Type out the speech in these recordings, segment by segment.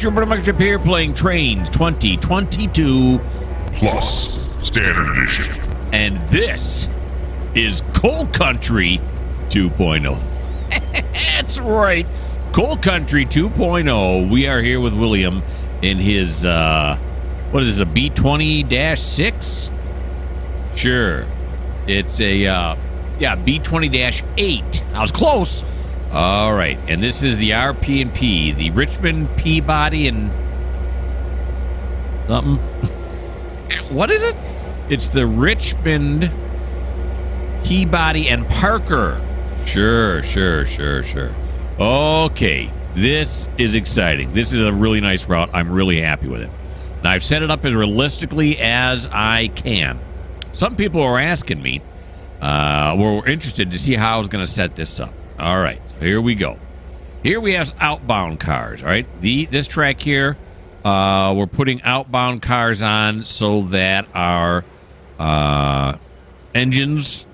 your Mikerowchip here playing Trainz 2022 Plus Standard Edition. And this is Coal Country 2.0. That's right. Coal Country 2.0. We are here with William in his, what is this, a B20-6? Sure. It's a, B20-8. I was close. All right. And this is the RP&P, the Richmond, Peabody, and something. What is it? It's the Richmond, Peabody, and Parker. Sure. Okay, this is exciting. This is a really nice route. I'm really happy with it. Now, I've set it up as realistically as I can. Some people are asking me, were interested to see how I was going to set this up. All right, so here we go. Here we have outbound cars, all right? This track here, we're putting outbound cars on so that our engines,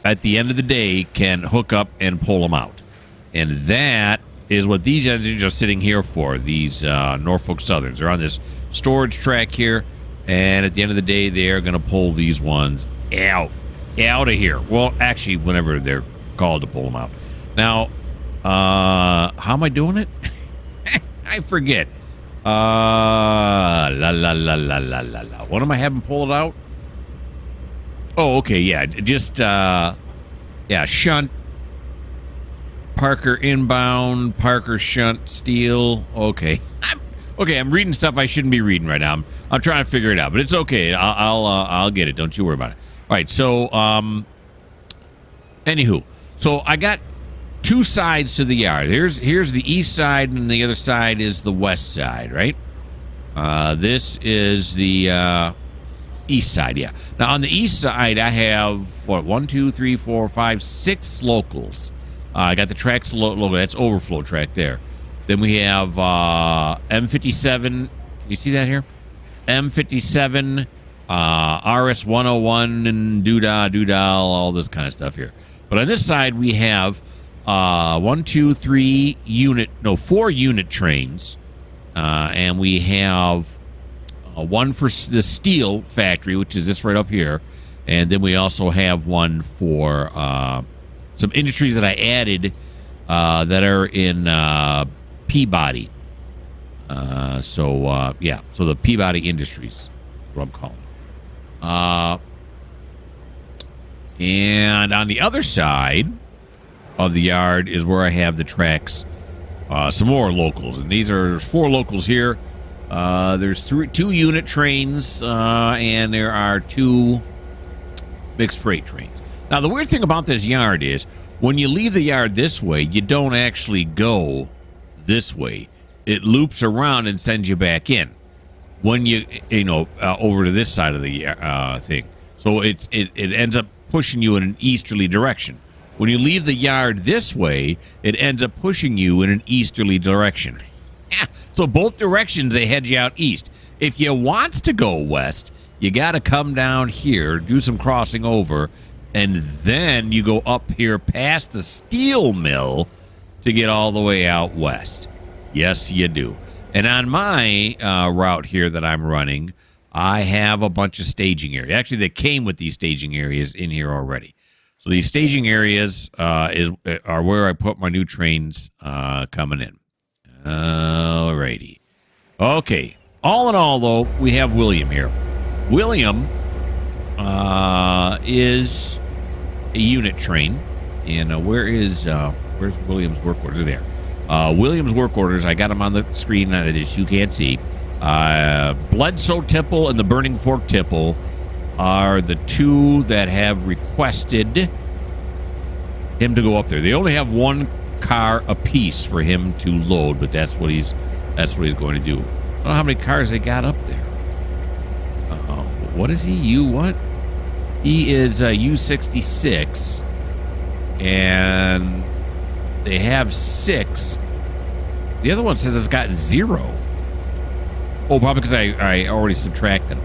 at the end of the day, can hook up and pull them out. And that is what these engines are sitting here for, these Norfolk Southerns. They're on this storage track here, and at the end of the day, they are going to pull these ones out of here. Well, actually, whenever they're called to pull them out. Now, how am I doing it? I forget. La. What am I having pull it out? Oh, okay, yeah. Just, shunt. Parker inbound, Parker shunt, steel. Okay. I'm reading stuff I shouldn't be reading right now. I'm trying to figure it out, but it's okay. I'll get it. Don't you worry about it. All right, so, anywho. So I got two sides to the yard. Here's the east side, and the other side is the west side, right? This is the east side, yeah. Now on the east side, I have what 1, 2, 3, 4, 5, 6 locals. I got the tracks local. That's overflow track there. Then we have M57. Can you see that here? M57, RS 101, and doodah, all this kind of stuff here. But on this side, we have 4 unit trains. And we have one for the steel factory, which is this right up here. And then we also have one for some industries that I added that are in Peabody. So the Peabody Industries is what I'm calling it. And on the other side of the yard is where I have the tracks, some more locals. And there's 4 locals here. There's 2 unit trains, and there are 2 mixed freight trains. Now, the weird thing about this yard is when you leave the yard this way, you don't actually go this way. It loops around and sends you back in when you over to this side of the thing. So it ends up pushing you in an easterly direction. When you leave the yard this way, it ends up pushing you in an easterly direction. So both directions, they head you out east. If you want to go west, you got to come down here, do some crossing over, and then you go up here past the steel mill to get all the way out west. Yes, you do. And on my route here that I'm running, I have a bunch of staging areas. Actually, they came with these staging areas in here already. So these staging areas are where I put my new trains coming in. Alrighty. Okay. All in all, though, we have William here. William is a unit train. And where's William's work orders? There. William's work orders, I got them on the screen that you can't see. Bledsoe Tipple and the Burning Fork Tipple are the 2 that have requested him to go up there. They only have 1 car apiece for him to load, but that's what he's going to do. I don't know how many cars they got up there. What is he? What? He is U66, and they have 6. The other one says it's got 0. Oh, probably because I already subtracted them.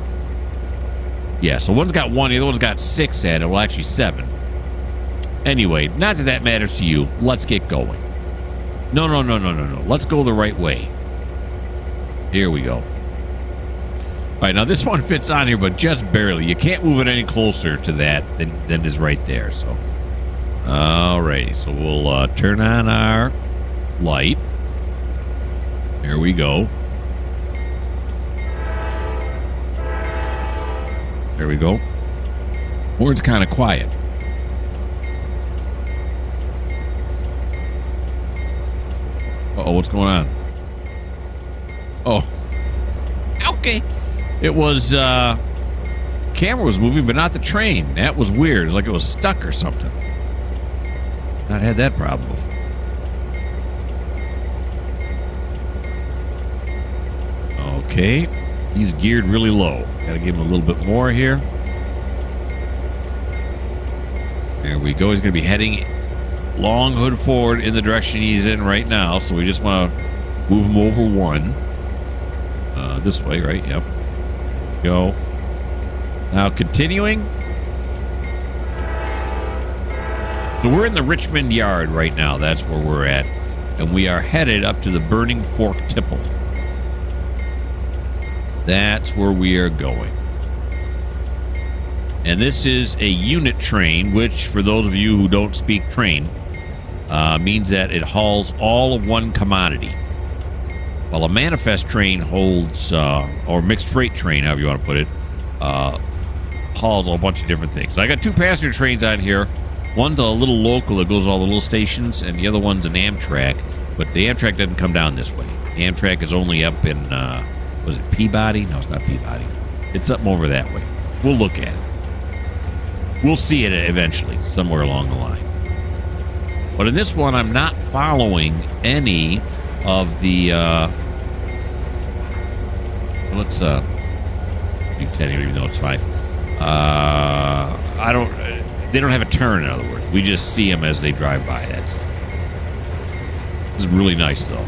Yeah, so one's got 1, the other one's got 6 added. Well, actually 7. Anyway, not that matters to you. Let's get going. No. Let's go the right way. Here we go. All right, now this one fits on here, but just barely. You can't move it any closer to that than is right there. So, all right. So we'll turn on our light. There we go. There we go. Word's kind of quiet. Uh-oh, what's going on? Oh. Okay. It was, camera was moving, but not the train. That was weird. It was like it was stuck or something. Not had that problem before. Okay. He's geared really low. Gotta give him a little bit more here. There we go. He's gonna be heading long hood forward in the direction he's in right now. So we just want to move him over one. This way, right? Yep. There we go. Now continuing. So we're in the Richmond Yard right now. That's where we're at. And we are headed up to the Burning Fork Tipple. That's where we are going. And this is a unit train, which, for those of you who don't speak train, means that it hauls all of one commodity. While a manifest train holds, or mixed freight train, however you want to put it, hauls a bunch of different things. So I got two passenger trains on here. One's a little local that goes to all the little stations, and the other one's an Amtrak. But the Amtrak doesn't come down this way. The Amtrak is only up in, was it Peabody? No, it's not Peabody. It's up over that way. We'll look at it. We'll see it eventually, somewhere along the line. But in this one, I'm not following any of the, let's, do 10 here, even though it's 5. They don't have a turn, in other words. We just see them as they drive by. That's it. This is really nice, though.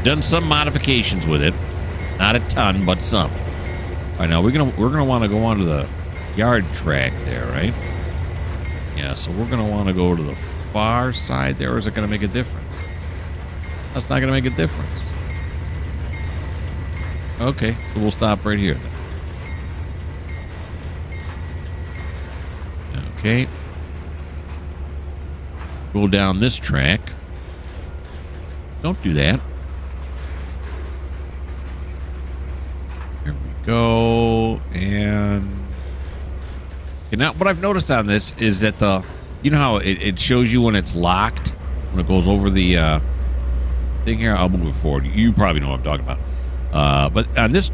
Done some modifications with it. Not a ton, but some. All right, now we're gonna want to go onto the yard track there, right? Yeah, so we're gonna want to go to the far side there, or is it gonna make a difference? That's not gonna make a difference. Okay, so we'll stop right here then. Okay. Go down this track. Don't do that. Here we go. And now what I've noticed on this is that you know how it shows you when it's locked, when it goes over the thing here. I'll move it forward. You probably know what I'm talking about. But on this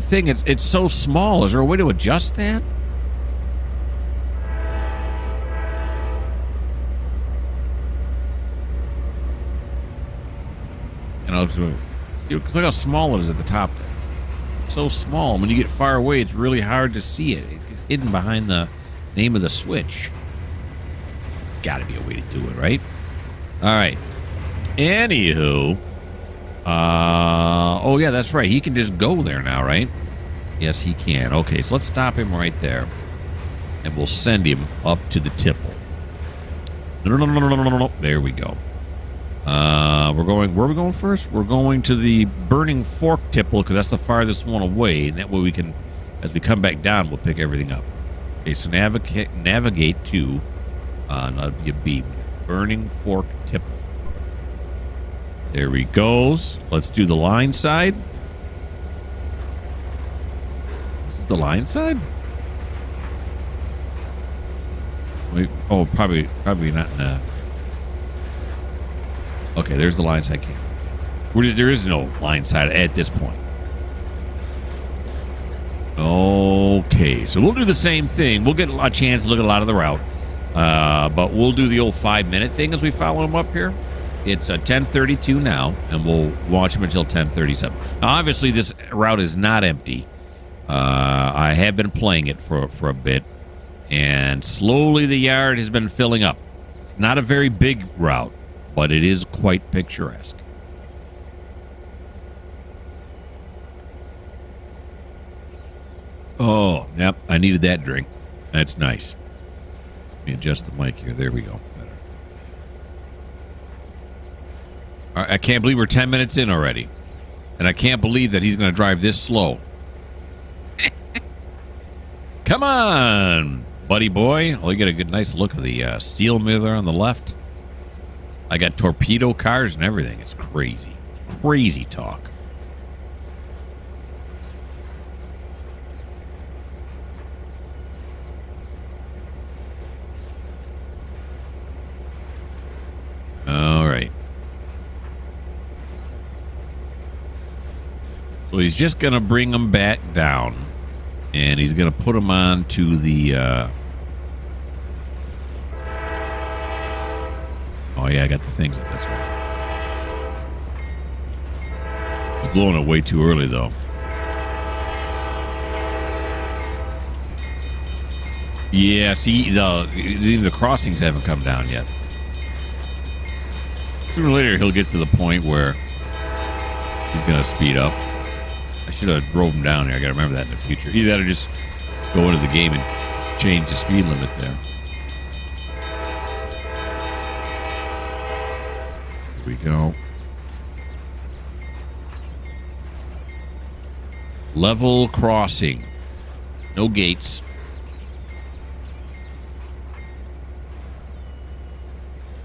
thing, it's so small. Is there a way to adjust that? Look how small it is at the top there. It's so small. When you get far away, it's really hard to see it. It's hidden behind the name of the switch. Got to be a way to do it, right? All right. Anywho. Oh, yeah, that's right. He can just go there now, right? Yes, he can. Okay, so let's stop him right there. And we'll send him up to the tipple. No. There we go. Where are we going first? We're going to the Burning Fork Tipple because that's the farthest one away, and that way we can, as we come back down, we'll pick everything up. Okay, so navigate to, that'd be a B, Burning Fork Tipple. There he goes. Let's do the line side. This is the line side? Wait, oh, probably not in a... Okay, there's the line side camera. There is no line side at this point. Okay, so we'll do the same thing. We'll get a chance to look at a lot of the route. But we'll do the old 5-minute thing as we follow him up here. It's 10:32 now, and we'll watch him until 10:37. Now, obviously, this route is not empty. I have been playing it for a bit, and slowly the yard has been filling up. It's not a very big route, but it is quite picturesque. Oh, yep, I needed that drink. That's nice. Let me adjust the mic here. There we go. Better. All right, I can't believe we're 10 minutes in already. And I can't believe that he's going to drive this slow. Come on, buddy boy. Oh, you get a good, nice look of the steel mill there on the left. I got torpedo cars and everything. It's crazy. Crazy talk. All right. So he's just going to bring them back down. And he's going to put them on to the... Oh, yeah, I got the things up. That's right. He's blowing it way too early, though. Yeah, see, the crossings haven't come down yet. Sooner or later, he'll get to the point where he's going to speed up. I should have drove him down here. I got to remember that in the future. Either that or just go into the game and change the speed limit there. Here we go. Level crossing. No gates.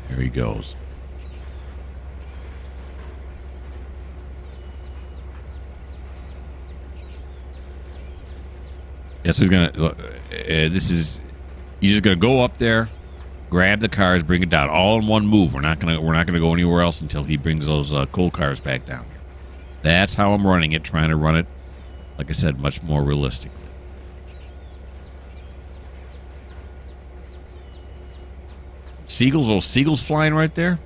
There he goes. Yeah, so he's gonna. He's just gonna go up there, grab the cars, bring it down, all in one move. We're not gonna go anywhere else until he brings those coal cars back down. That's how I'm running it. Trying to run it, like I said, much more realistically. Some seagulls, little seagulls flying right there.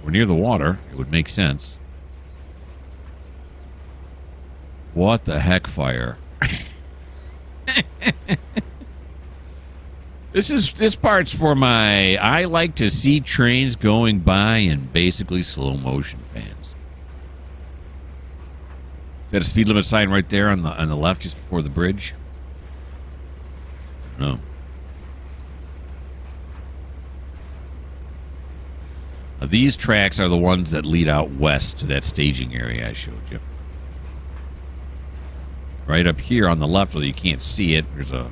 We're near the water. It would make sense. What the heck, fire? This part's for my I like to see trains going by in basically slow motion fans. Is that a speed limit sign right there on the left just before the bridge? No. These tracks are the ones that lead out west to that staging area I showed you. Right up here on the left, although you can't see it, there's a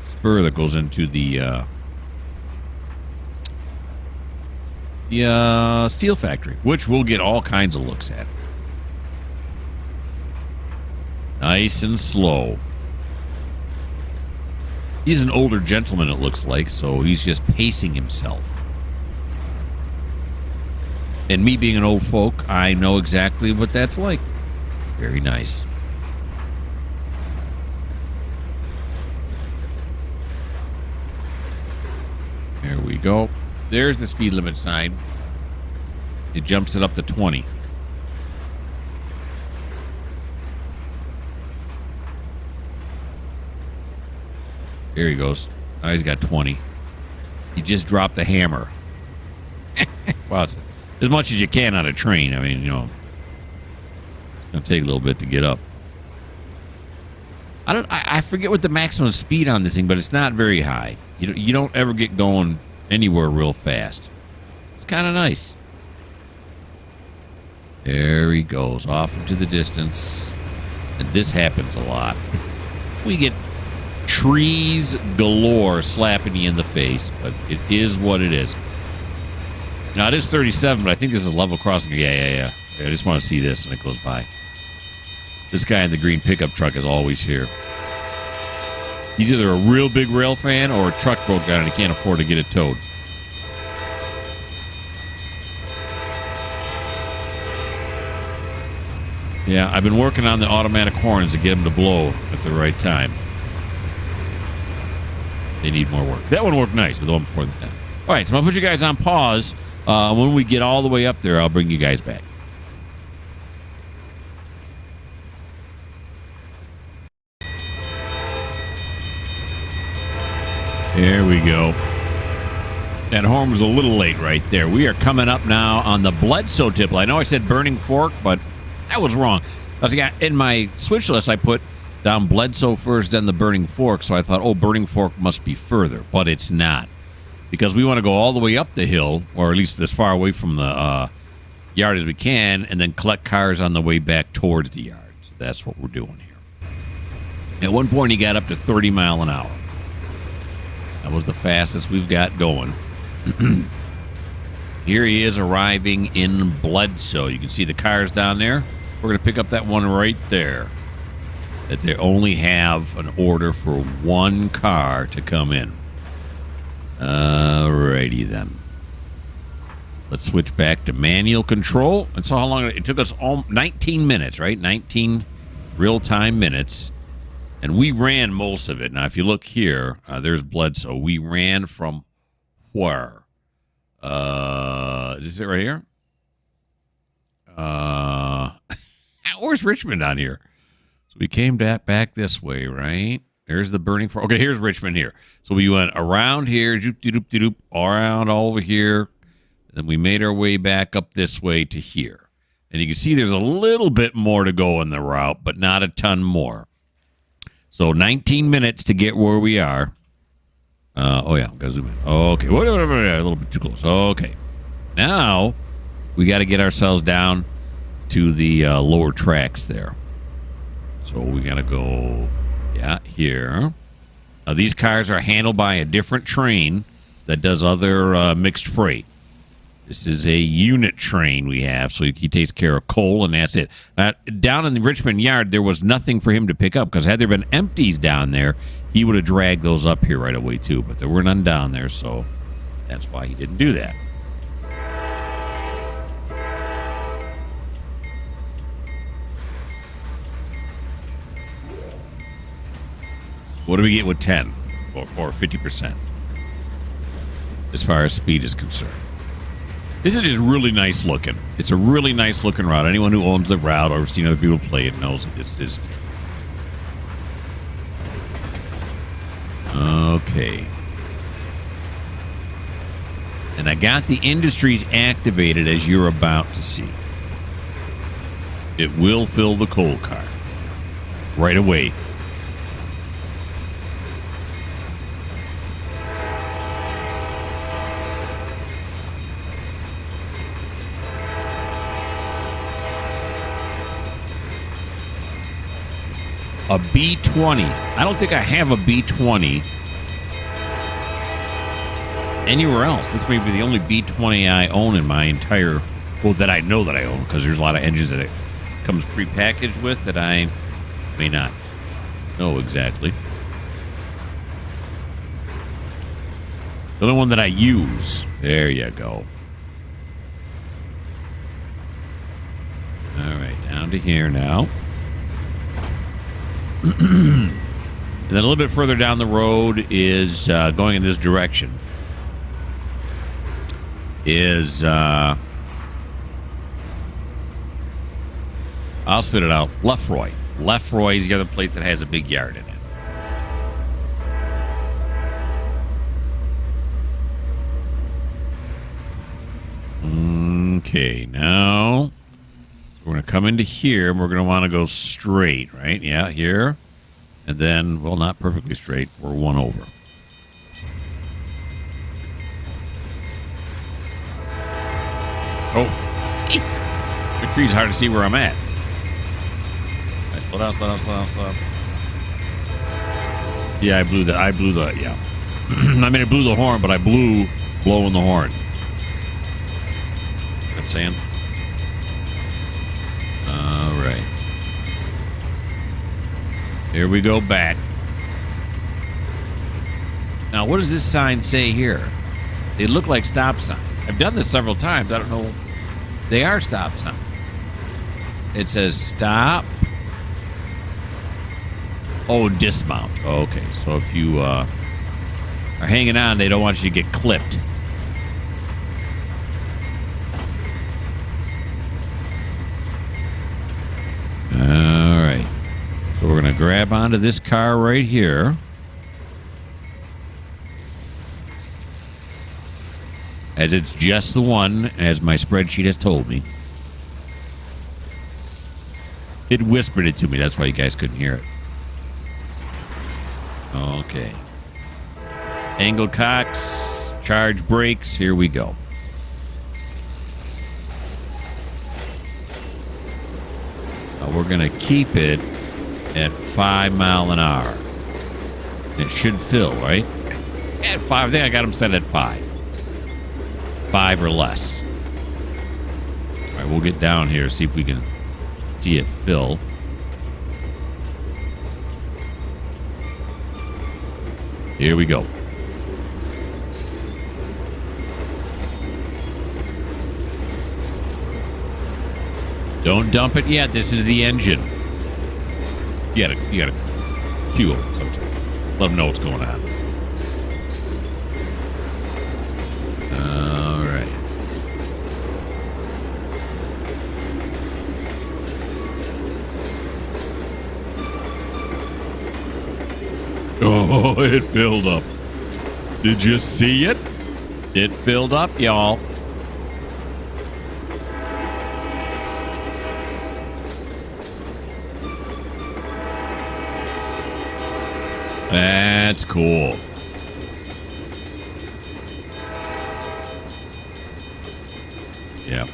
spur that goes into the steel factory, which we'll get all kinds of looks at. Nice and slow. He's an older gentleman, it looks like, so he's just pacing himself. And me being an old folk, I know exactly what that's like. Very nice. There we go. There's the speed limit sign. It jumps it up to 20. There he goes. Now he's got 20. He just dropped the hammer. Wow, it's as much as you can on a train. I mean, you know, it's going to take a little bit to get up. I forget what the maximum speed on this thing, but it's not very high. You don't ever get going anywhere real fast. It's kind of nice. There he goes, off into the distance. And this happens a lot. We get trees galore slapping you in the face, but it is what it is. Now, it is 37, but I think this is a level crossing. Yeah. I just want to see this, and it goes by. This guy in the green pickup truck is always here. He's either a real big rail fan or a truck broke down and he can't afford to get it towed. Yeah, I've been working on the automatic horns to get them to blow at the right time. They need more work. That one worked nice, but the one before that. All right, so I'm going to put you guys on pause. When we get all the way up there, I'll bring you guys back. There we go. That horn was a little late right there. We are coming up now on the Bledsoe tipple. I know I said Burning Fork, but that was wrong. In my switch list, I put down Bledsoe first, then the Burning Fork, so I thought, oh, Burning Fork must be further, but it's not. Because we want to go all the way up the hill, or at least as far away from the yard as we can, and then collect cars on the way back towards the yard. So that's what we're doing here. At one point, he got up to 30 mile an hour. That was the fastest we've got going. Here he is arriving in Bledsoe. You can see the cars down there. We're going to pick up that one right there. That they only have an order for one car to come in. Alrighty then. Let's switch back to manual control. And so how long it took us? 19 minutes, right? 19 real-time minutes. And we ran most of it. Now, if you look here, there's Bledsoe. We ran from where? Is it right here? Where's Richmond on here? So we came back this way, right? There's the burning for. Okay, here's Richmond here. So we went around here, around all over here. Then we made our way back up this way to here. And you can see there's a little bit more to go in the route, but not a ton more. So 19 minutes to get where we are. Oh, yeah. Got to zoom in. Okay. A little bit too close. Okay. Now, we got to get ourselves down to the lower tracks there. So we got to go, here. Now, these cars are handled by a different train that does other mixed freight. This is a unit train we have, so he takes care of coal, and that's it. Down in the Richmond yard, there was nothing for him to pick up, because had there been empties down there, he would have dragged those up here right away, too. But there were none down there, so that's why he didn't do that. What do we get with 10 or 50% as far as speed is concerned? This is just really nice looking. It's a really nice looking route. Anyone who owns the route or seen other people play it knows that this is the truth. Okay. And I got the industries activated as you're about to see. It will fill the coal car right away. A B20. I don't think I have a B20 anywhere else. This may be the only B20 I own in my entire... Well, that I know that I own, because there's a lot of engines that it comes prepackaged with that I may not know exactly. The only one that I use. There you go. All right, down to here now. And then a little bit further down the road is going in this direction. I'll spit it out. Lefroy. Lefroy is the other place that has a big yard in it. Okay, now we're going to come into here, and we're going to want to go straight, right? Yeah, here. And then, well, not perfectly straight. We're one over. Oh. The tree's hard to see where I'm at. Right, slow down, slow down, slow down, slow down. Yeah, I blew the, yeah. I mean, I blew the horn, but I blew blowing the horn. You know what I'm saying? All right. Here we go back. Now, what does this sign say here? They look like stop signs. I've done this several times. I don't know. They are stop signs. It says stop. Oh, dismount. Okay, so if you are hanging on, they don't want you to get clipped. All right. So we're going to grab onto this car right here. As it's just the one, as my spreadsheet has told me. It whispered it to me. That's why you guys couldn't hear it. Okay. Angled cocks, charge brakes. Here we go. We're going to keep it at 5 mile an hour. It should fill, right? At 5. I think I got them set at 5. 5 or less. All right, we'll get down here, see if we can see it fill. Here we go. Don't dump it yet. This is the engine. You gotta cue them sometimes. Let them know what's going on. All right. Oh, it filled up. Did you see it? It filled up, y'all. That's cool. Yeah.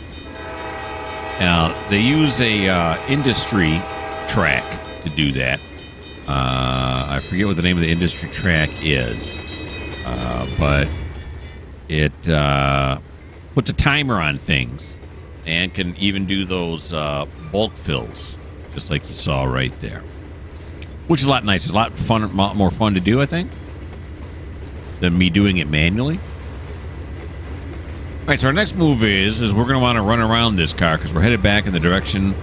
Now, they use a industry track to do that. I forget what the name of the industry track is, but it puts a timer on things and can even do those bulk fills, just like you saw right there. Which is a lot nicer. It's a lot fun, more fun to do, I think, than me doing it manually. All right, so our next move is we're going to want to run around this car because we're headed back in the direction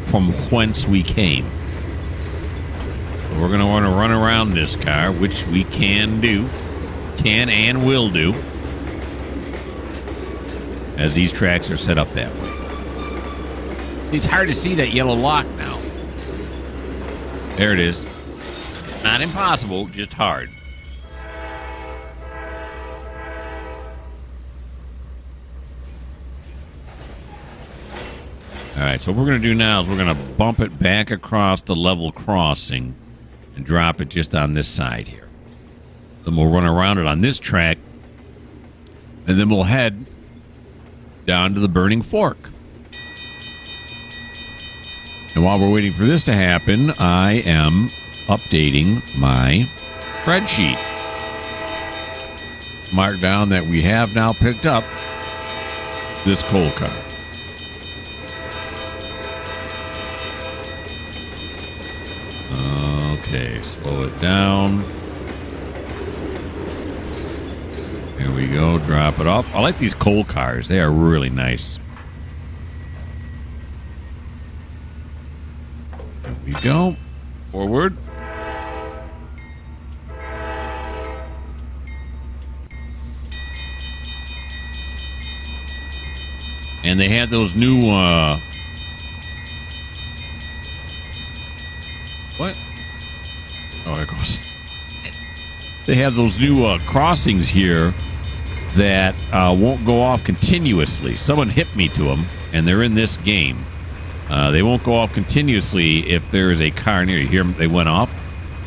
from whence we came. So we're going to want to run around this car, which we can do, can and will do, as these tracks are set up that way. It's hard to see that yellow lock now. There it is. Not impossible, just hard. All right, so what we're going to do now is we're going to bump it back across the level crossing and drop it just on this side here. Then we'll run around it on this track, and then we'll head down to the Burning Fork. And while we're waiting for this to happen, I am updating my spreadsheet. Mark down that we have now picked up this coal car. Okay, slow it down. Here we go, drop it off. I like these coal cars. They are really nice. There we go. Forward. And they had those new, what? Oh, there it goes. They have those new crossings here that won't go off continuously. Someone hit me to them, and they're in this game. They won't go off continuously if there is a car near you. Hear them? They went off.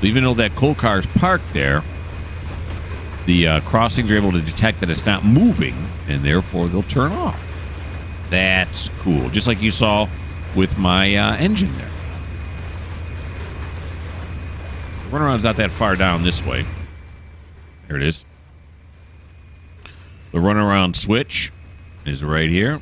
So even though that coal car is parked there, the crossings are able to detect that it's not moving, and therefore they'll turn off. That's cool. Just like you saw with my engine there. Runaround's not that far down this way. There it is. The runaround switch is right here.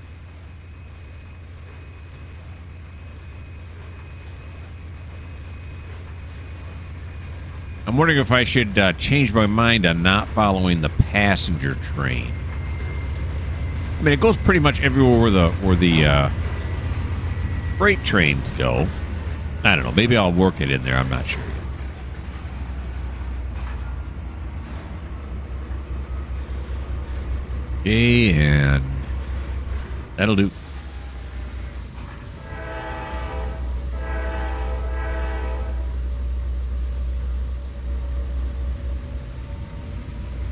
I'm wondering if I should change my mind on not following the passenger train. I mean, it goes pretty much everywhere where the freight trains go. I don't know. Maybe I'll work it in there. I'm not sure. Okay, and that'll do.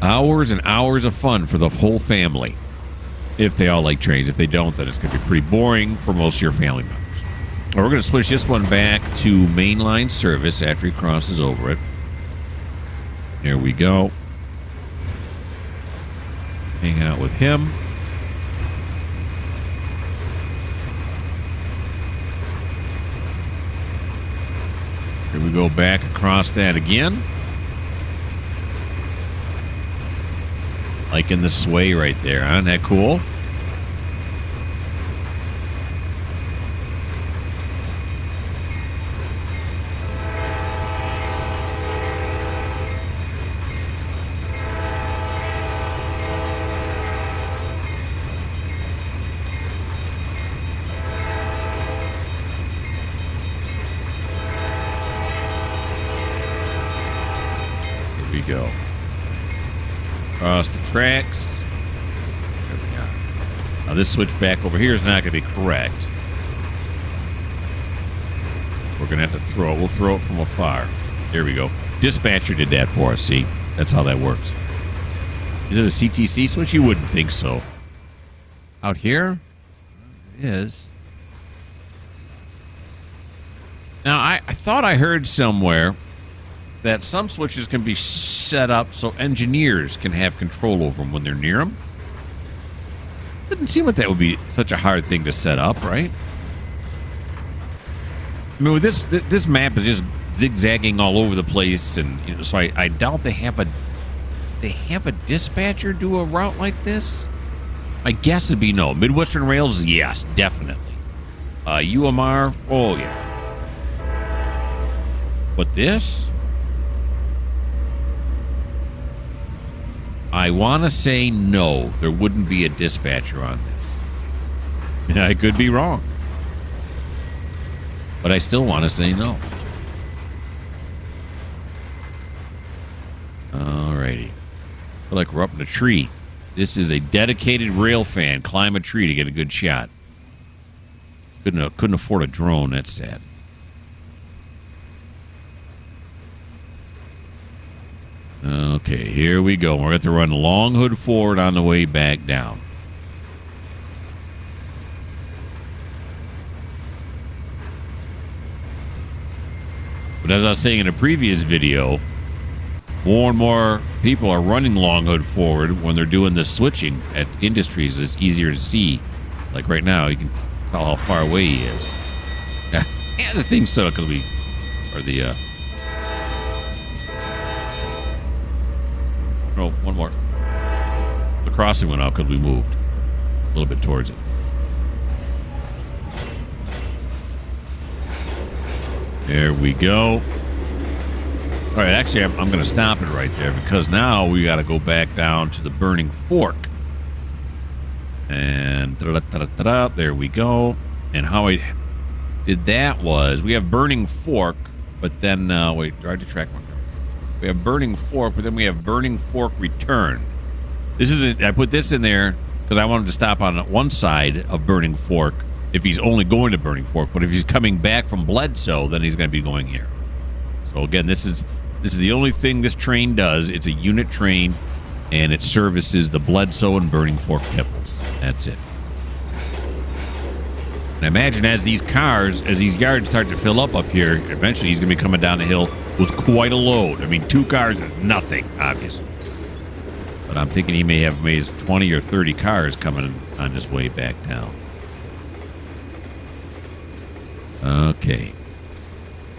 Hours and hours of fun for the whole family. If they all like trains. If they don't, then it's going to be pretty boring for most of your family members. We're going to switch this one back to mainline service after he crosses over it. There we go. Hang out with him. Here we go back across that again. Like in the sway right there, huh? Isn't that cool? Here we go. Across the tracks. There we go. Now this switch back over here is not going to be correct. We're going to have to throw it. We'll throw it from afar. There we go. Dispatcher did that for us, see? That's how that works. Is it a CTC switch? You wouldn't think so. Out here? It is. Now, I thought I heard somewhere that some switches can be set up so engineers can have control over them when they're near them. Doesn't seem like that would be such a hard thing to set up, right? I mean, with this map is just zigzagging all over the place, and you know, so I doubt they have a dispatcher do a route like this. I guess it'd be no. Midwestern Rails, yes, definitely. UMR, oh yeah. But this, I want to say no. There wouldn't be a dispatcher on this. I could be wrong, but I still want to say no. Alrighty. Feel like we're up in a tree. This is a dedicated rail fan. Climb a tree to get a good shot. Couldn't afford a drone. That's sad. Okay, here we go. We're going to have to run long hood forward on the way back down. But as I was saying in a previous video, more and more people are running long hood forward when they're doing the switching at industries. It's easier to see. Like right now, you can tell how far away he is. Yeah, the thing's still going to be... Or the... Oh, one more. The crossing went out because we moved a little bit towards it. There we go. All right, actually, I'm going to stop it right there because now we got to go back down to the Burning Fork. And there we go. And how I did that was we have Burning Fork, but then, wait, drive to track one. We have Burning Fork, but then we have Burning Fork Return. This is I put this in there because I wanted to stop on one side of Burning Fork if he's only going to Burning Fork. But if he's coming back from Bledsoe, then he's going to be going here. So again, this is the only thing this train does. It's a unit train, and it services the Bledsoe and Burning Fork temples. That's it. And I imagine as these yards start to fill up here, eventually he's going to be coming down the hill with quite a load. I mean, 2 cars is nothing, obviously. But I'm thinking he may have made 20 or 30 cars coming on his way back down. Okay.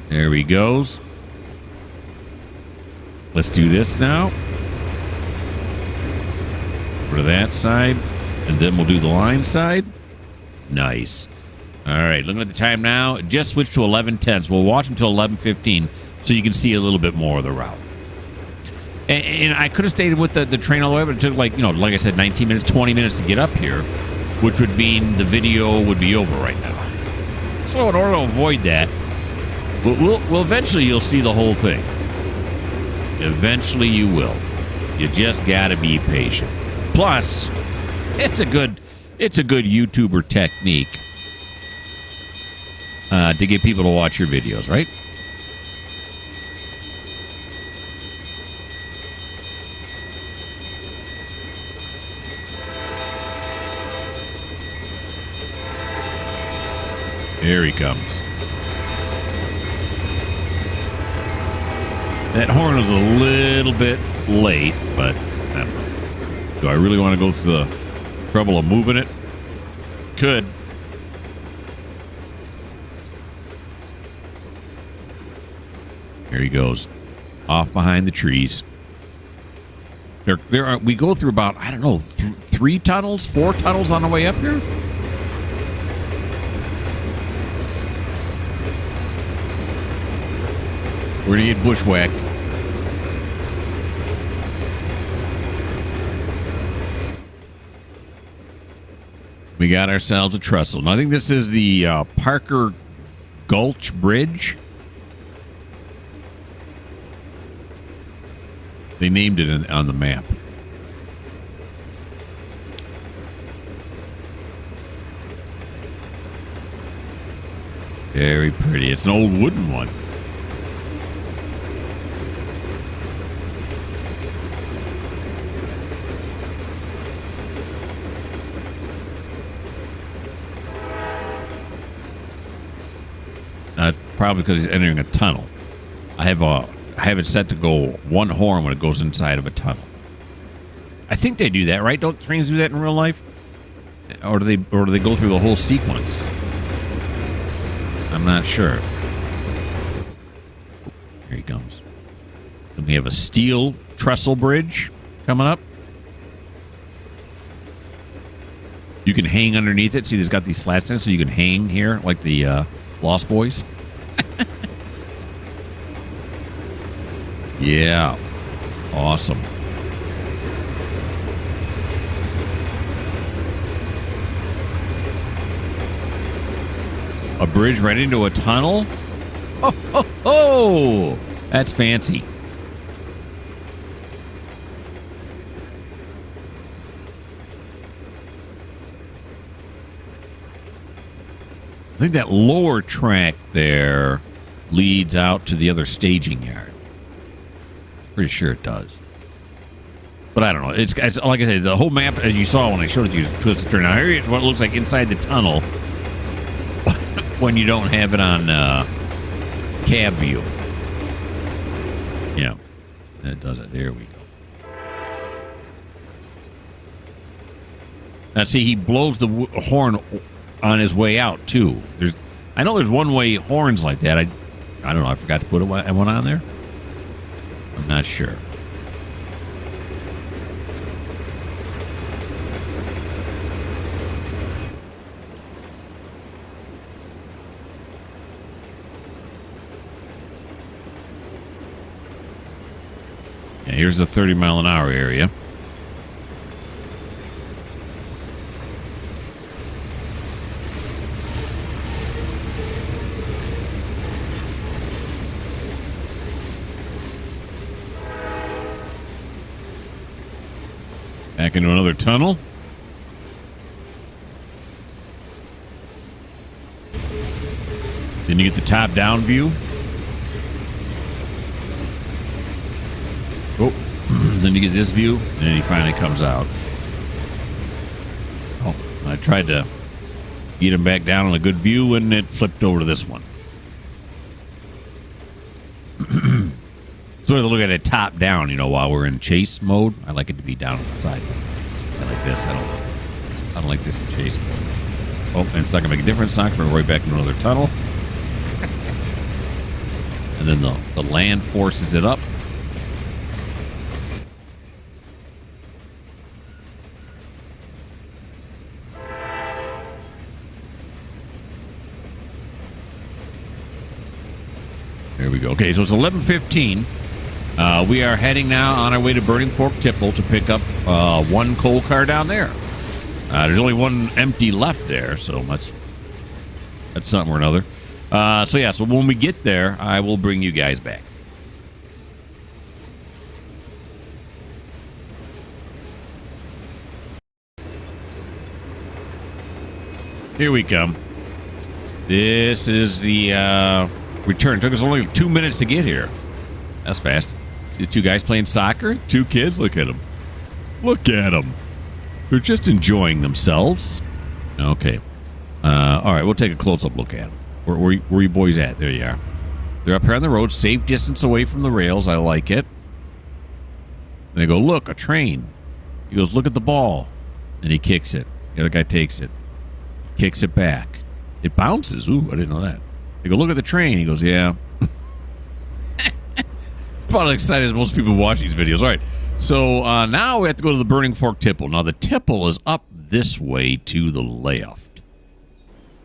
There he goes. Let's do this now. Go to that side, and then we'll do the line side. Nice. All right, looking at the time now, it just switched to 11:10, so we'll watch until 11:15 so you can see a little bit more of the route. And I could have stayed with the train all the way, but it took, like I said, 19 minutes, 20 minutes to get up here, which would mean the video would be over right now. So in order to avoid that, we'll eventually you'll see the whole thing. Eventually you will. You just got to be patient. Plus, it's a good YouTuber technique to get people to watch your videos, right? Here he comes. That horn was a little bit late, but I don't know. Do I really want to go through the trouble of moving it? Could. There he goes. Off behind the trees. We go through about, I don't know, 3 tunnels, 4 tunnels on the way up here? We're going to get bushwhacked. We got ourselves a trestle. Now, I think this is the Parker Gulch Bridge. They named it on the map. Very pretty. It's an old wooden one. Probably because he's entering a tunnel. I have it set to go 1 horn when it goes inside of a tunnel. I think they do that, right? Don't trains do that in real life? Or do they go through the whole sequence? I'm not sure. Here he comes. Then we have a steel trestle bridge coming up. You can hang underneath it. See, there's got these slats in it, so you can hang here like the Lost Boys. Yeah. Awesome. A bridge right into a tunnel? Oh, that's fancy. I think that lower track there leads out to the other staging yard. Pretty sure it does. But I don't know. It's like I said, the whole map, as you saw when I showed it to you, is twisted turn. Now, here's what it looks like inside the tunnel when you don't have it on cab view. Yeah. That does it. There we go. Now, see, he blows the horn on his way out, too. I know there's one-way horns like that. I don't know. I forgot to put one on there. I'm not sure. Yeah, here's the 30-mile-an-hour area. Back into another tunnel. Then you get the top-down view. Oh, then you get this view, and then he finally comes out. Oh, I tried to get him back down on a good view, and it flipped over to this one. Sort of look at it top down, you know, while we're in chase mode. I like it to be down on the side. I like this. I don't like this in chase mode. Oh, and it's not gonna make a difference. Not gonna right back into another tunnel. And then the land forces it up. There we go. Okay, so it's 11:15. We are heading now on our way to Burning Fork Tipple to pick up 1 coal car down there. There's only 1 empty left there, so that's something or another. So when we get there, I will bring you guys back. Here we come. This is the return. It took us only 2 minutes to get here. That's fast. The 2 guys playing soccer? 2 kids? Look at them. Look at them. They're just enjoying themselves. Okay. All right, we'll take a close-up look at them. Where you boys at? There you are. They're up here on the road, safe distance away from the rails. I like it. And they go, look, a train. He goes, look at the ball. And he kicks it. The other guy takes it. Kicks it back. It bounces. Ooh, I didn't know that. They go, look at the train. He goes, yeah. about as excited as most people watch these videos. All right. So now we have to go to the Burning Fork Tipple. Now, the Tipple is up this way to the left.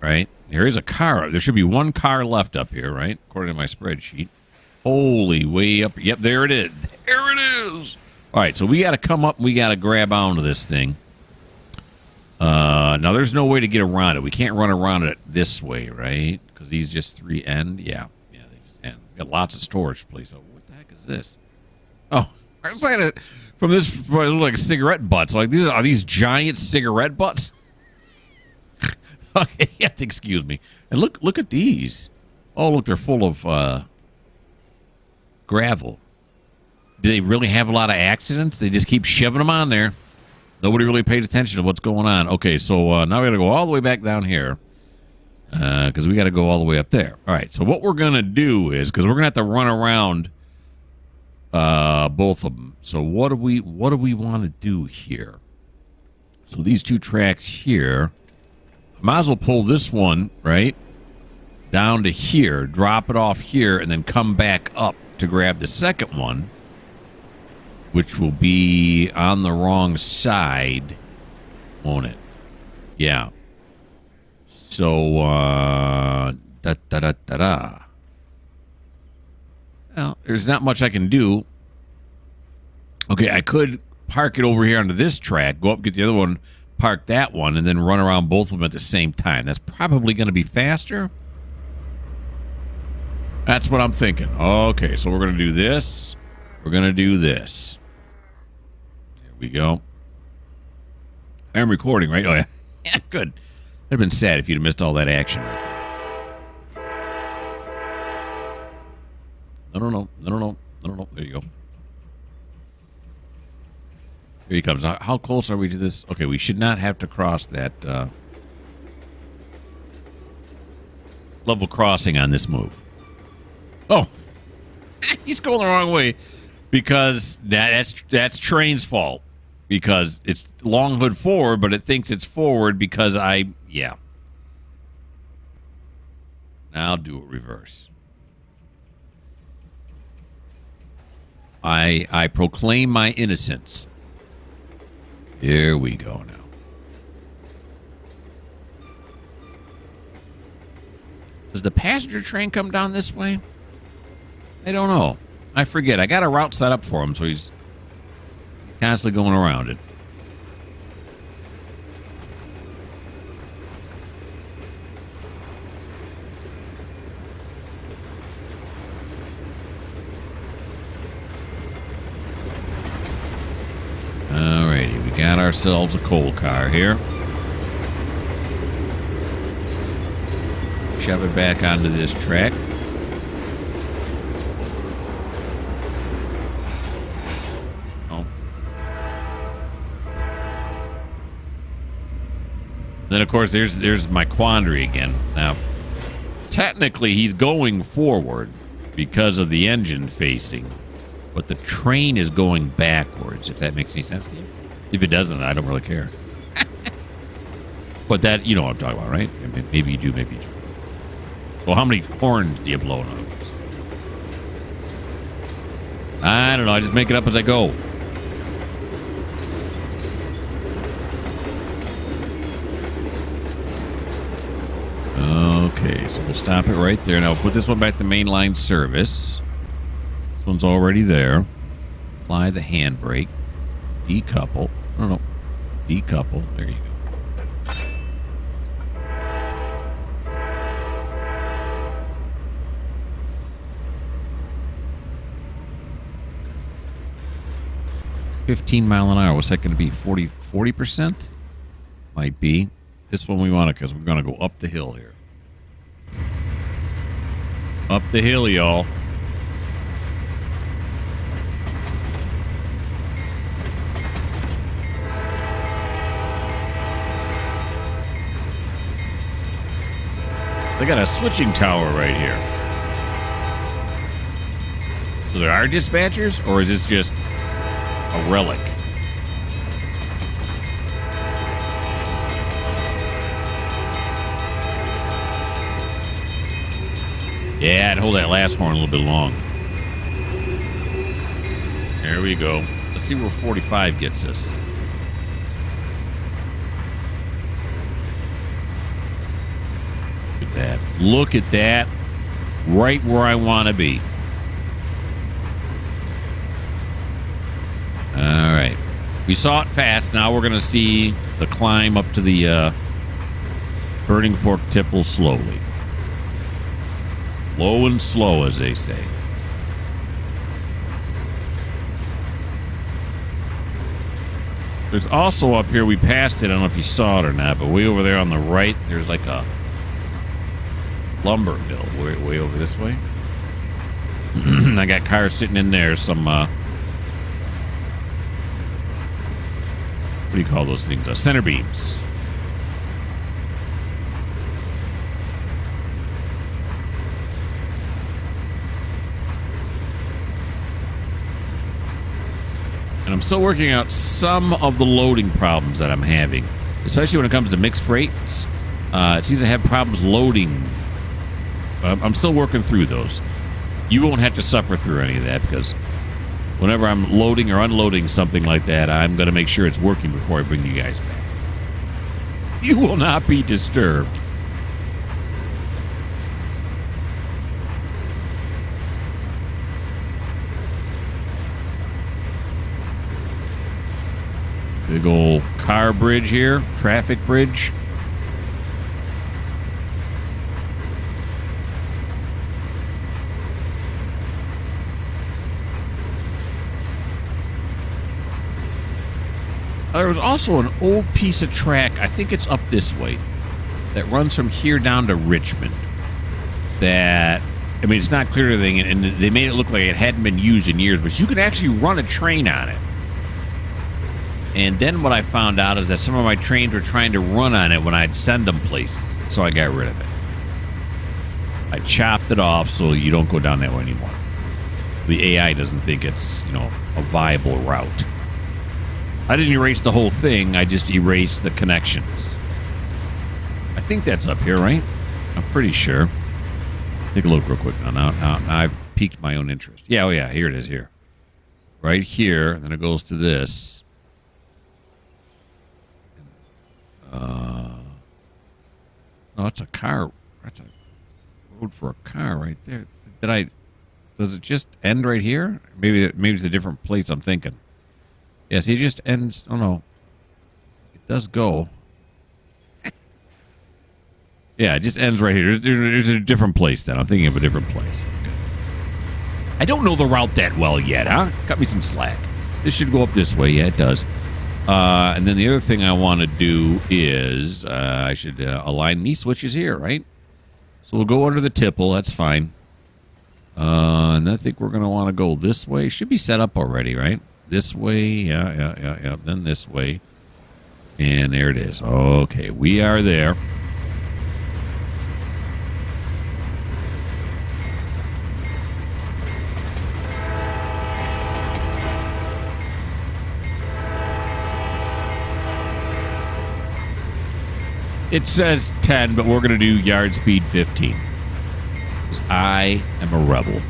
Right? There is a car. There should be one car left up here, right? According to my spreadsheet. Holy, way up. Yep, there it is. There it is. All right, so we got to come up and we got to grab onto this thing. Now, there's no way to get around it. We can't run around it this way, right? Because these just three end. Yeah, they just end. We got lots of storage place. Oh, what the heck is this? Oh, I was like from this, it looked like cigarette butts. Like, are these giant cigarette butts? Okay, you have to excuse me. And look at these. Oh, look, they're full of gravel. Do they really have a lot of accidents? They just keep shoving them on there. Nobody really paid attention to what's going on. Okay, so now we got to go all the way back down here because we got to go all the way up there. All right, so what we're going to do is, because we're going to have to run around both of them. So what do we want to do here? So these two tracks here, I might as well pull this one, right, down to here, drop it off here, and then come back up to grab the second one, which will be on the wrong side, won't it? Yeah. So, Well, there's not much I can do. Okay, I could park it over here onto this track, go up, get the other one, park that one, and then run around both of them at the same time. That's probably going to be faster. That's what I'm thinking. Okay, so we're going to do this. We're going to do this. There we go. I'm recording, right? Oh, yeah. Yeah, good. It'd have been sad if you'd have missed all that action right there. No. There you go. Here he comes. How close are we to this? Okay, we should not have to cross that level crossing on this move. Oh, he's going the wrong way because that's Trainz fault because it's long hood forward, but it thinks it's forward because yeah. Now I'll do it reverse. I proclaim my innocence. Here we go now. Does the passenger train come down this way? I don't know. I forget. I got a route set up for him, so he's constantly going around it. Alrighty, we got ourselves a coal car here. Shove it back onto this track. Then, of course, there's my quandary again. Now, technically, he's going forward because of the engine facing, but the train is going backwards, if that makes any sense to you. If it doesn't, I don't really care. But that, you know what I'm talking about, right? I mean, maybe you do, maybe you don't. Well, how many horns do you blow on this? I don't know. I just make it up as I go. Okay, so we'll stop it right there. Now we'll put this one back to mainline service. This one's already there. Apply the handbrake. Decouple. No. Decouple. There you go. $15 mph. What's that going to be? 40%? Might be. This one we want it because we're going to go up the hill here. Up the hill, y'all. They got a switching tower right here. So there are dispatchers, or is this just a relic? Yeah, I'd hold that last horn a little bit long. There we go. Let's see where 45 gets us. Look at that. Look at that. Right where I want to be. All right. We saw it fast. Now we're going to see the climb up to the Burning Fork Tipple slowly. Low and slow, as they say. There's also up here, we passed it, I don't know if you saw it or not, but way over there on the right, there's like a lumber mill way over this way. I got cars sitting in there, some, what do you call those things? Center beams. And I'm still working out some of the loading problems that I'm having, especially when it comes to mixed freights. It seems to have problems loading. I'm still working through those. You won't have to suffer through any of that because whenever I'm loading or unloading something like that, I'm going to make sure it's working before I bring you guys back. You will not be disturbed. Big old car bridge here, traffic bridge. There was also an old piece of track, I think it's up this way, that runs from here down to Richmond. That, I mean, it's not clear to anything, and they made it look like it hadn't been used in years, but you could actually run a train on it. And then what I found out is that some of my trains were trying to run on it when I'd send them places, so I got rid of it. I chopped it off so you don't go down that way anymore. The AI doesn't think it's, you know, a viable route. I didn't erase the whole thing, I just erased the connections. I think that's up here, right? I'm pretty sure. Take a look real quick. Now I've piqued my own interest. Yeah, oh yeah, here it is, here. Right here, and then it goes to this. No, it's a car. That's a road for a car right there. Does it just end right here? Maybe it's a different place I'm thinking. Yes, it just ends. Oh no, it does go. Yeah, it just ends right here. There's a different place then. I'm thinking of a different place. Okay. I don't know the route that well yet, huh? Cut me some slack. This should go up this way. Yeah, it does. And then the other thing I want to do is I should align these switches here, right? So we'll go under the tipple. That's fine. And I think we're going to want to go this way. Should be set up already, right? This way. Yeah. Then this way. And there it is. Okay, we are there. It says 10, but we're going to do yard speed 15. Because I am a rebel.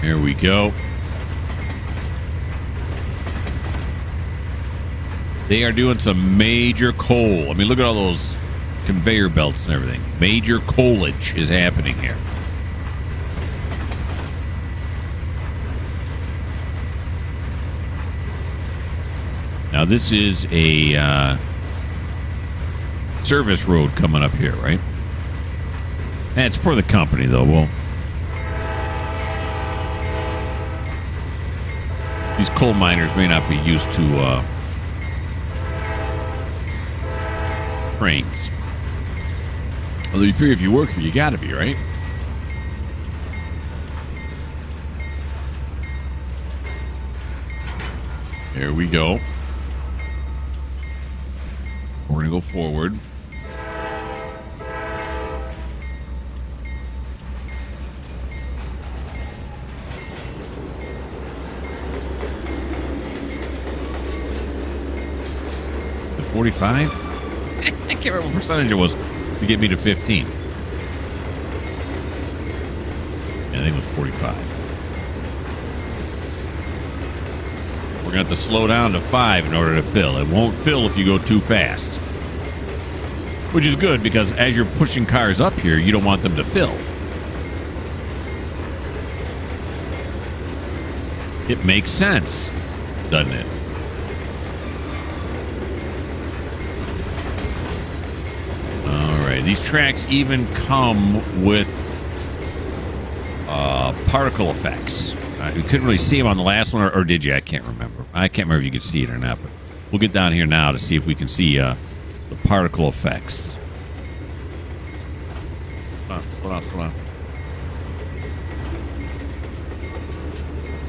Here we go. They are doing some major coal. I mean, look at all those conveyor belts and everything. Major coalage is happening here. Now, this is a service road coming up here, right? And it's for the company, though. Well, these coal miners may not be used to Trainz. Although you figure if you work here, you gotta be, right? There we go. We're gonna go forward. 45? I can't remember what percentage it was to get me to 15. Yeah, I think it was 45. We're going to have to slow down to 5 in order to fill. It won't fill if you go too fast. Which is good because as you're pushing cars up here, you don't want them to fill. It makes sense, doesn't it? All right. These tracks even come with particle effects. You couldn't really see them on the last one, or did you? I can't remember. I can't remember if you could see it or not, but we'll get down here now to see if we can see the particle effects. Slow down.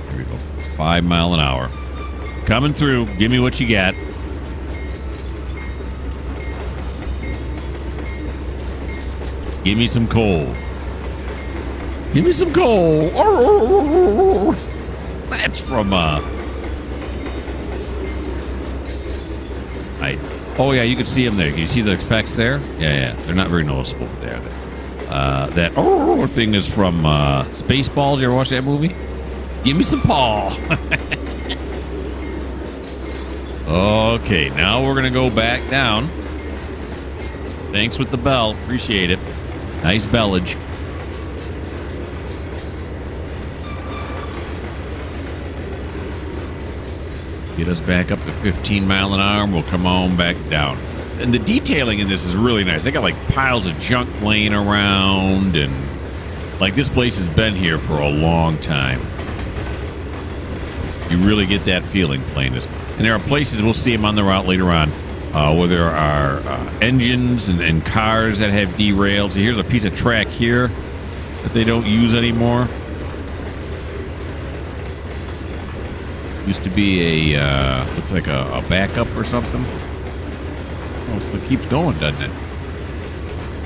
Here we go. 5 mile an hour. Coming through. Give me what you got. Give me some coal. Give me some coal. That's from oh yeah, you can see them there. Can you see the effects there? Yeah. They're not very noticeable, but they are there. That thing is from Spaceballs. You ever watch that movie? Give me some paw. Okay, now we're gonna go back down. Thanks with the bell. Appreciate it. Nice bellage. Get us back up to 15 mile an hour and we'll come on back down. And the detailing in this is really nice. They got like piles of junk laying around, and like this place has been here for a long time. You really get that feeling playing this. And there are places, we'll see them on the route later on, where there are engines and cars that have derailed. So here's a piece of track here that they don't use anymore. Used to be a, looks like a backup or something. Oh, it still keeps going, doesn't it?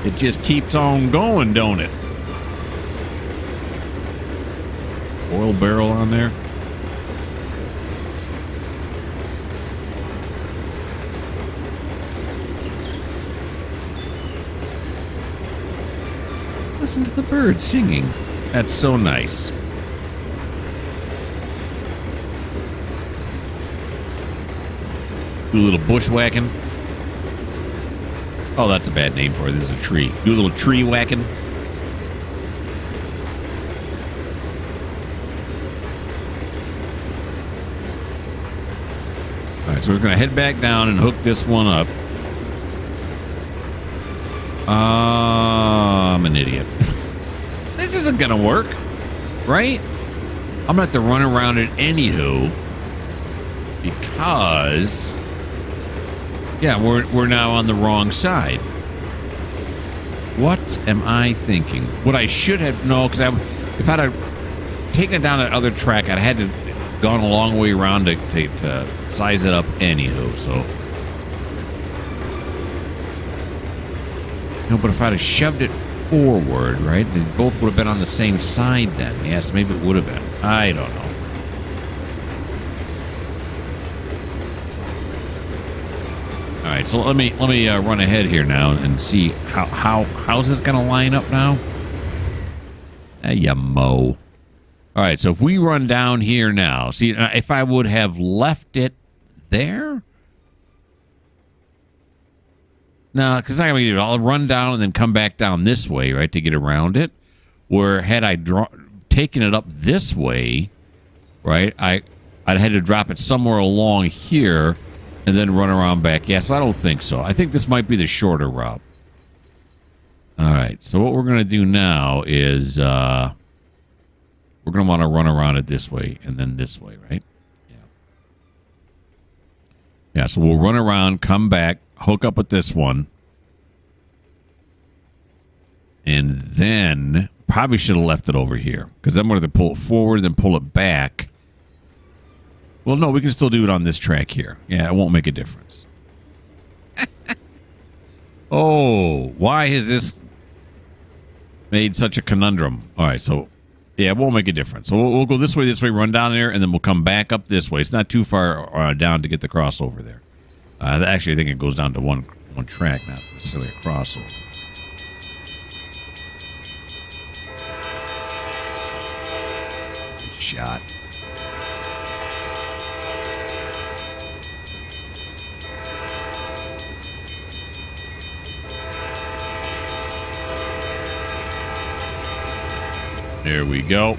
It just keeps on going, don't it? Oil barrel on there. Listen to the birds singing. That's so nice. Do a little bushwhacking. Oh, that's a bad name for it. This is a tree. Do a little tree whacking. All right, so we're going to head back down and hook this one up. I'm an idiot. This isn't going to work, right? I'm going to have to run around it anywho because... yeah, we're now on the wrong side. What am I thinking? What I should have... no, because if I'd have taken it down that other track, I'd had to gone a long way around to size it up anywho, so... no, but if I'd have shoved it forward, right, they both would have been on the same side then. Yes, maybe it would have been. I don't know. All right, so let me run ahead here now and see how's this going to line up now. Hey, you mo. All right, so if we run down here now, see if I would have left it there. No, because I'm going to do it. I'll run down and then come back down this way, right, to get around it. Where had I taken it up this way, right, I'd had to drop it somewhere along here. And then run around back. Yes, I don't think so. I think this might be the shorter route. All right. So what we're going to do now is we're going to want to run around it this way and then this way, right? Yeah. Yeah, so we'll run around, come back, hook up with this one. And then probably should have left it over here because then we're going to pull it forward and pull it back. Well, no, we can still do it on this track here. Yeah, it won't make a difference. Oh, why has this made such a conundrum? All right, so, yeah, it won't make a difference. So we'll go this way, run down there, and then we'll come back up this way. It's not too far down to get the crossover there. Actually, I think it goes down to one track, not necessarily a crossover. Shot. There we go.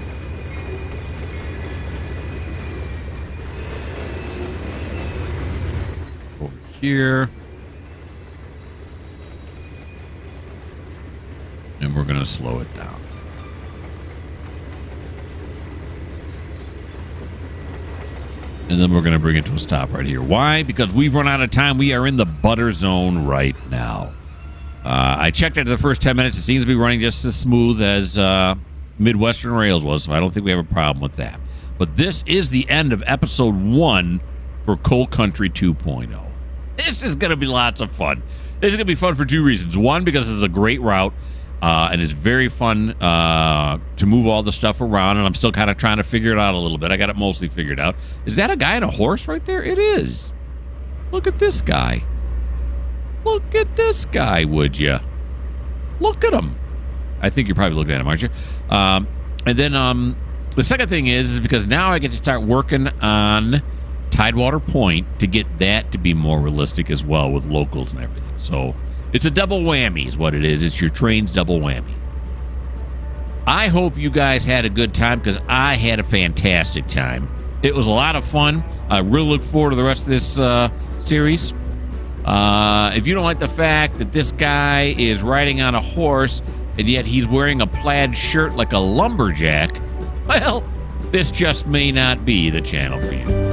Over here. And we're going to slow it down. And then we're going to bring it to a stop right here. Why? Because we've run out of time. We are in the butter zone right now. I checked after the first 10 minutes. It seems to be running just as smooth as Midwestern Rails was, so I don't think we have a problem with that. But this is the end of episode 1 for Coal Country 2.0. This is going to be lots of fun. This is going to be fun for 2 reasons. One, because it's a great route, and it's very fun to move all the stuff around, and I'm still kind of trying to figure it out a little bit. I got it mostly figured out. Is that a guy on a horse right there? It is. Look at this guy. Look at this guy, would you? Look at him. I think you're probably looking at him, aren't you? And then the second thing is because now I get to start working on Tidewater Point to get that to be more realistic as well with locals and everything. So it's a double whammy is what it is. It's your Trainz double whammy. I hope you guys had a good time because I had a fantastic time. It was a lot of fun. I really look forward to the rest of this series. If you don't like the fact that this guy is riding on a horse and yet he's wearing a plaid shirt like a lumberjack, well, this just may not be the channel for you.